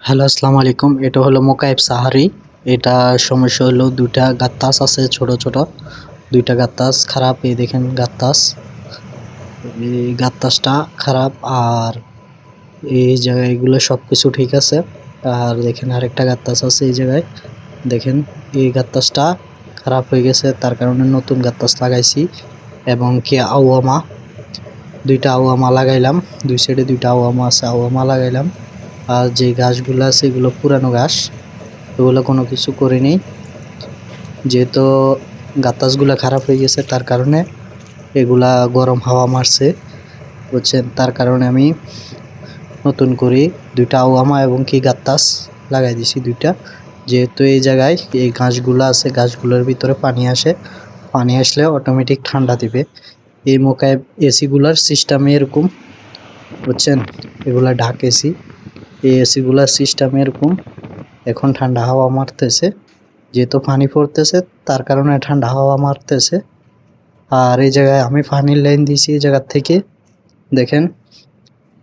Hello, আসসালামু আলাইকুম। এটা হলো মোকাইব সাহারি। এটা সমস্যা হলো ২টা গাত্তাস আছে ছোট, ছোট ২টা গাত্তাস খারাপ। এই দেখেন গাত্তাস। এই গাত্তাসটা খারাপ আর এই জায়গায় এগুলো সবকিছু ঠিক আছে। আর দেখেন আরেকটা গাত্তাস আছে এই জায়গায়। দেখেন এই গাত্তাসটা খারাপ হয়ে গেছে, তার কারণে নতুন গাত্তাস লাগাইছি এবং কি আউয়ামা ২টা আউয়ামা লাগাইলাম। ২ সাইডে ২টা আউয়ামা আছে, আউয়ামা লাগাইলাম। আর যে গাছগুলো আছে এগুলো পুরানো ঘাস, এগুলো কোনো কিছু করিনি। যেহেতু গাত্তাসগুলা খারাপ হয়ে গেছে তার কারণে এগুলা গরম হাওয়া মারছে, বুঝছেন? তার কারণে আমি নতুন করে ২টা আউয়ামা এবং কি গাত্তাস লাগাই দিছি ২টা। যেহেতু এই জায়গায় এই গাছগুলো আছে, গাছগুলোর ভিতরে পানি আসে, পানি আসলে অটোমেটিক ঠান্ডা দিবে। এই মোকাইব এসিগুলার সিস্টেম এরকম, বুঝছেন? এগুলা ঢাক এসি। এই এসিগুলার সিস্টেম এরকম। এখন ঠান্ডা হাওয়া মারতেছে, যেহেতু পানি পড়তেছে তার কারণে ঠান্ডা হাওয়া মারতেছে। আর এই জায়গায় আমি পানির লাইন দিয়েছি এই জায়গার থেকে। দেখেন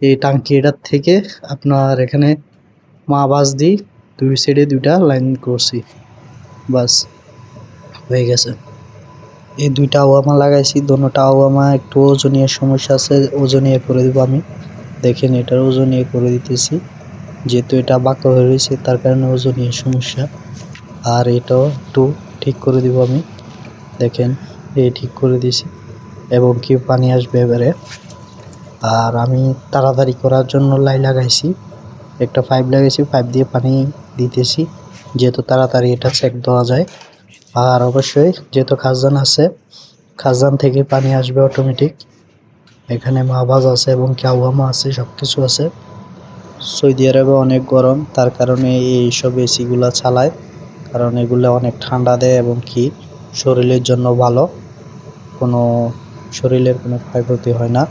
এই টাঙ্কিটার থেকে আপনার এখানে বাঁশ দিয়ে ২ সাইডে ২টা লাইন করছি, বাস হয়ে গেছে। এই ২টা আউয়ামা লাগাইছি, দোনোটা আউয়ামা একটু ওজনীয় সমস্যা আছে, ওজনীয় করে দিব আমি। দেখেন এটার ওজনীয় করে দিতেছি, যেহেতু এটা বাঁকা হয়ে রয়েছে তার কারণে ওজনীয় সমস্যা। আর এটাও একটু ঠিক করে দিব আমি। দেখেন এই ঠিক করে দিয়েছি এবং কি পানি আসবে এবারে। আর আমি তাড়াতাড়ি করার জন্য লাইন লাগাইছি, একটা পাইপ লাগাইছি, পাইপ দিয়ে পানি দিতেছি যেহেতু তাড়াতাড়ি এটা সেক দেওয়া যায়। আর অবশ্যই যেহেতু খাজান আছে, খাজান থেকে পানি আসবে অটোমেটিক। এখানে মাভাজ আছে এবং আউয়ামা আছে, সব কিছু আছে। সৌদি আরবে অনেক গরম, তার কারণে এইসব এসিগুলা চালায়, কারণ এগুলো অনেক ঠান্ডা দেয় এবং কি শরীরের জন্য ভালো, কোনো শরীরের কোনো ক্ষয়ক্ষতি হয় না।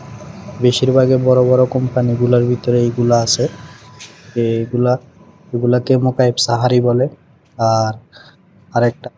বেশিরভাগে বড় বড় কোম্পানিগুলোর ভিতরে এইগুলা আছে। এগুলাকে মোকাইব সাহারি বলে। আর আরেকটা